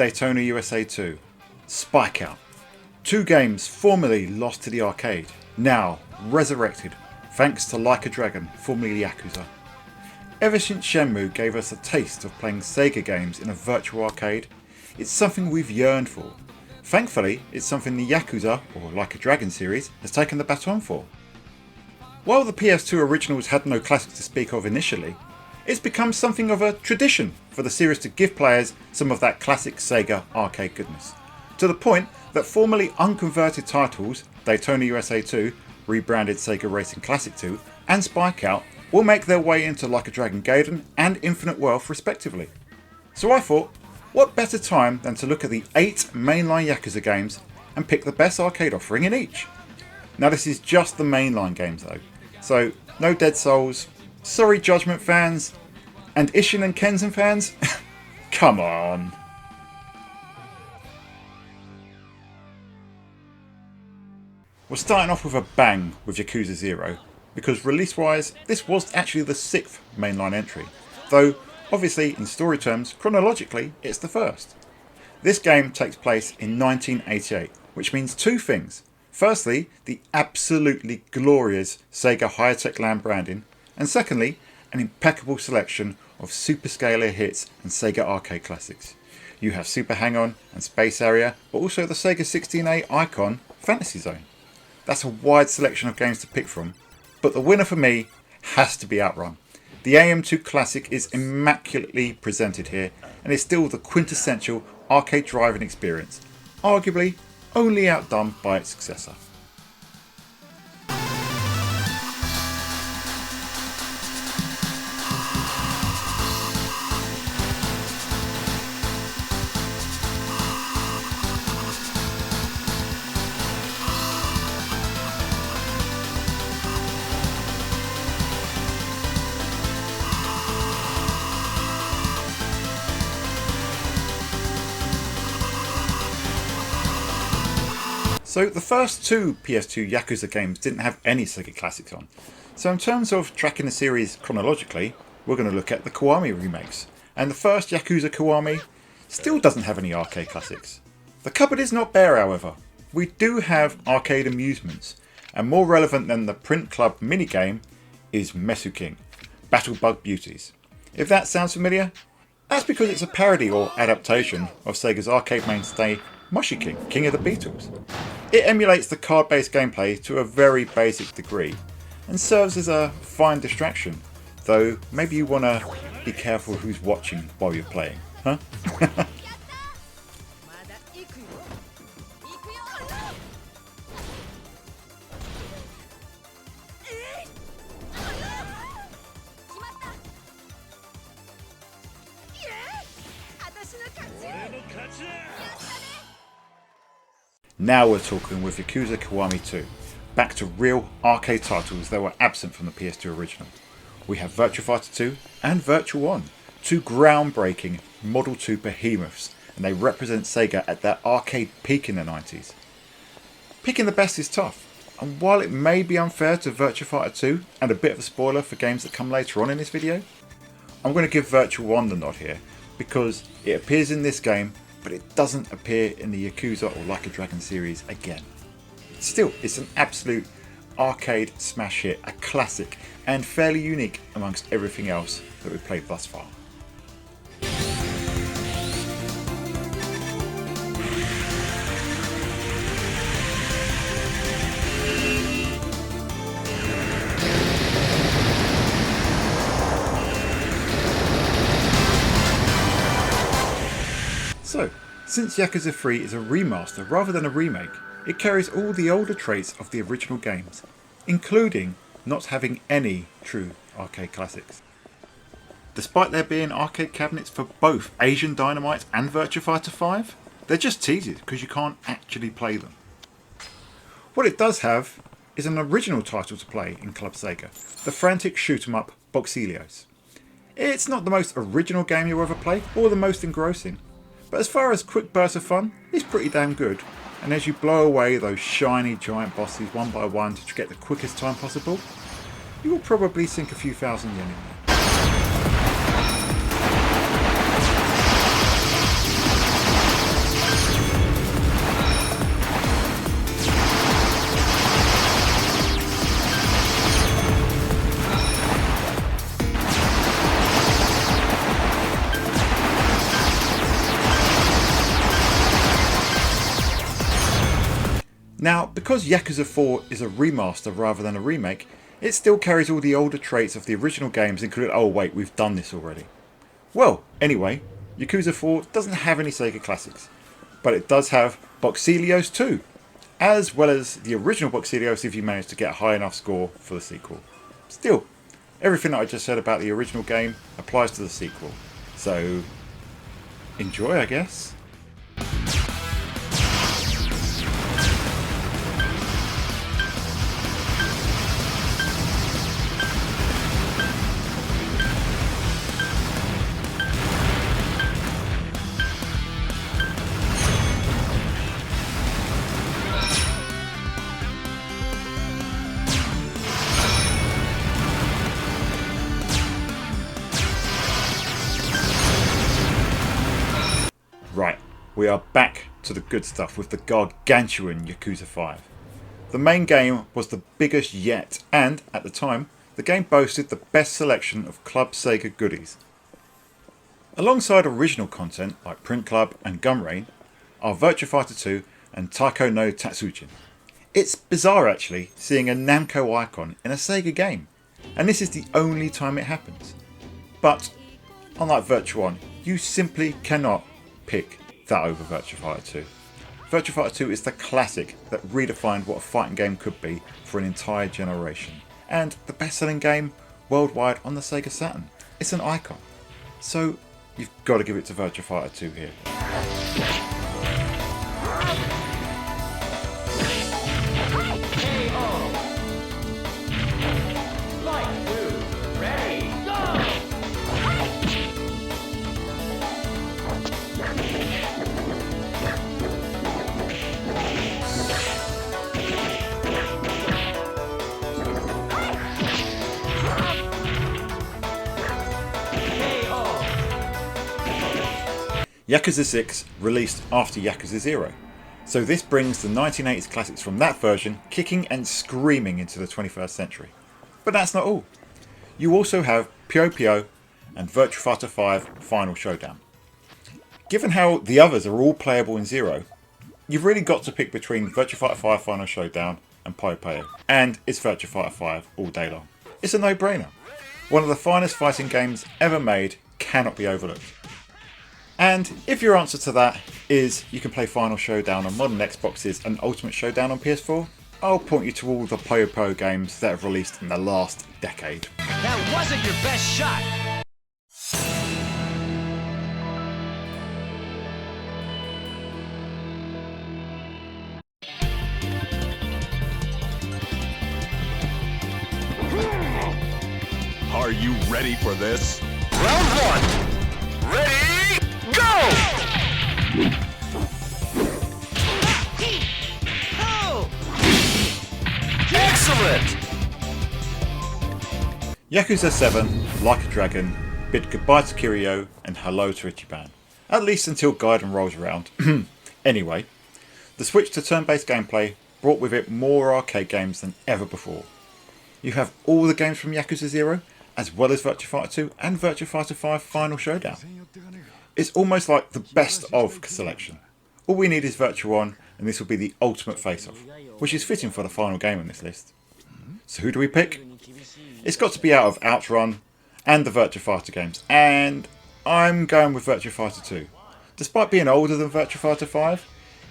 Daytona USA 2, Spike Out. Two games formerly lost to the arcade, now resurrected thanks to Like a Dragon, formerly Yakuza. Ever since Shenmue gave us a taste of playing Sega games in a virtual arcade, it's something we've yearned for. Thankfully, it's something the Yakuza, or Like a Dragon series, has taken the baton for. While the PS2 originals had no classics to speak of initially, it's become something of a tradition for the series to give players some of that classic Sega arcade goodness. To the point that formerly unconverted titles, Daytona USA 2, rebranded Sega Racing Classic 2, and Spike Out, will make their way into Like a Dragon Gaiden and Infinite Wealth respectively. So I thought, what better time than to look at the 8 mainline Yakuza games and pick the best arcade offering in each. Now this is just the mainline games though, so no Dead Souls, sorry Judgment fans, and Ishin and Kenzen fans, come on. We're starting off with a bang with Yakuza Zero, because release wise this was actually the 6th mainline entry, though obviously in story terms chronologically it's the first. This game takes place in 1988, which means two things. Firstly, the absolutely glorious Sega High-Tech Land branding, and secondly, an impeccable selection of super scalar hits and Sega arcade classics. You have Super Hang-On and Space Area, but also the Sega 16A icon Fantasy Zone. That's a wide selection of games to pick from, but the winner for me has to be Outrun. The AM2 classic is immaculately presented here and is still the quintessential arcade driving experience, arguably only outdone by its successor. So the first two PS2 Yakuza games didn't have any Sega classics on. So in terms of tracking the series chronologically, we're going to look at the Kiwami remakes. And the first Yakuza Kiwami still doesn't have any arcade classics. The cupboard is not bare however. We do have arcade amusements, and more relevant than the Print Club minigame is Mesu King, Battle Bug Beauties. If that sounds familiar, that's because it's a parody or adaptation of Sega's arcade mainstay Moshi King, King of the Beatles. It emulates the card-based gameplay to a very basic degree and serves as a fine distraction, though maybe you want to be careful who's watching while you're playing, huh? Now we're talking with Yakuza Kiwami 2, back to real arcade titles that were absent from the PS2 original. We have Virtua Fighter 2 and Virtua 1, two groundbreaking Model 2 behemoths, and they represent Sega at their arcade peak in the 90s. Picking the best is tough, and while it may be unfair to Virtua Fighter 2 and a bit of a spoiler for games that come later on in this video, I'm going to give Virtua 1 the nod here because it appears in this game but it doesn't appear in the Yakuza or Like a Dragon series again. Still, it's an absolute arcade smash hit, a classic, and fairly unique amongst everything else that we've played thus far. So, since Yakuza 3 is a remaster rather than a remake, it carries all the older traits of the original games, including not having any true arcade classics. Despite there being arcade cabinets for both Asian Dynamite and Virtua Fighter 5, they're just teases because you can't actually play them. What it does have is an original title to play in Club Sega, the frantic shoot 'em up Boxelios. It's not the most original game you'll ever play, or the most engrossing, but as far as quick bursts of fun, it's pretty damn good, and as you blow away those shiny giant bosses one by one to get the quickest time possible, you will probably sink a few thousand yen in there. Now, because Yakuza 4 is a remaster rather than a remake, it still carries all the older traits of the original games, including, oh wait, we've done this already. Well, anyway, Yakuza 4 doesn't have any Sega classics, but it does have Boxelios 2, as well as the original Boxelios if you manage to get a high enough score for the sequel. Still, everything that I just said about the original game applies to the sequel, so enjoy, I guess. Right, we are back to the good stuff with the gargantuan Yakuza 5. The main game was the biggest yet, and, at the time, the game boasted the best selection of Club Sega goodies. Alongside original content like Print Club and Gun Rain are Virtua Fighter 2 and Taiko no Tatsujin. It's bizarre actually seeing a Namco icon in a Sega game, and this is the only time it happens. But, unlike Virtua 1, you simply cannot pick that over Virtua Fighter 2. Virtua Fighter 2 is the classic that redefined what a fighting game could be for an entire generation, and the best selling game worldwide on the Sega Saturn. It's an icon. So you've got to give it to Virtua Fighter 2 here. Yakuza 6 released after Yakuza 0, so this brings the 1980s classics from that version kicking and screaming into the 21st century. But that's not all. You also have Puyo Puyo and Virtua Fighter 5 Final Showdown. Given how the others are all playable in Zero, you've really got to pick between Virtua Fighter 5 Final Showdown and Puyo Puyo, and it's Virtua Fighter 5 all day long. It's a no-brainer. One of the finest fighting games ever made, cannot be overlooked. And if your answer to that is you can play Final Showdown on modern Xboxes and Ultimate Showdown on PS4, I'll point you to all the Puyo Puyo games that have released in the last decade. That wasn't your best shot! Are you ready for this? Round one! Ready, go! Excellent! Yakuza 7, Like a Dragon, bid goodbye to Kiryu and hello to Ichiban. At least until Gaiden rolls around. Anyway, the switch to turn-based gameplay brought with it more arcade games than ever before. You have all the games from Yakuza 0, as well as Virtua Fighter 2 and Virtua Fighter 5 Final Showdown. It's almost like the best of selection. All we need is Virtua 1, and this will be the ultimate face-off, which is fitting for the final game on this list. So who do we pick? It's got to be out of Outrun and the Virtua Fighter games, and I'm going with Virtua Fighter 2. Despite being older than Virtua Fighter 5,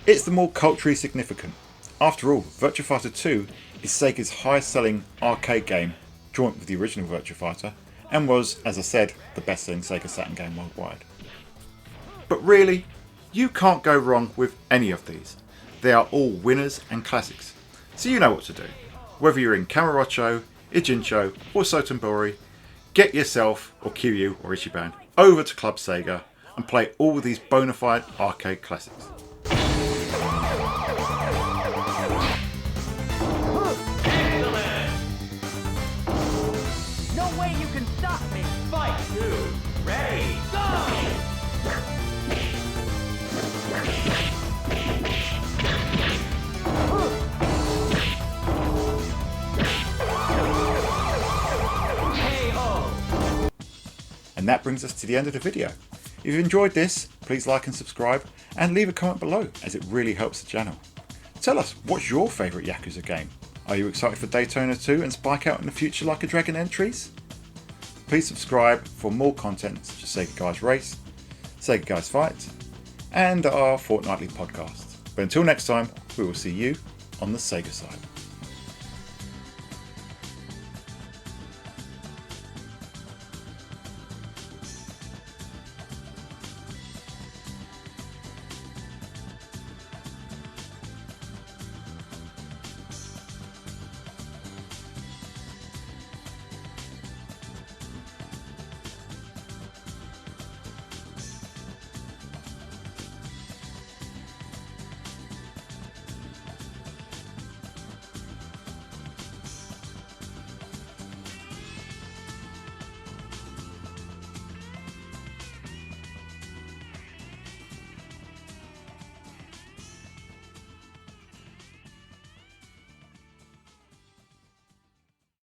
it's the more culturally significant. After all, Virtua Fighter 2 is Sega's highest selling arcade game, joint with the original Virtua Fighter, and was, as I said, the best selling Sega Saturn game worldwide. But really, you can't go wrong with any of these. They are all winners and classics, so you know what to do. Whether you're in Kamurocho, Ijincho or Sotenbori, get yourself, or Kiryu or Ichiban, over to Club Sega and play all these bona fide arcade classics. No way you can stop me! Fight two, ready, go! And that brings us to the end of the video. If you've enjoyed this, please like and subscribe and leave a comment below, as it really helps the channel. Tell us, what's your favourite Yakuza game? Are you excited for Daytona 2 and Spike Out in the future Like a Dragon entries? Please subscribe for more content such as Sega Guys Race, Sega Guys Fight, and our fortnightly podcast. But until next time, we will see you on the Sega side.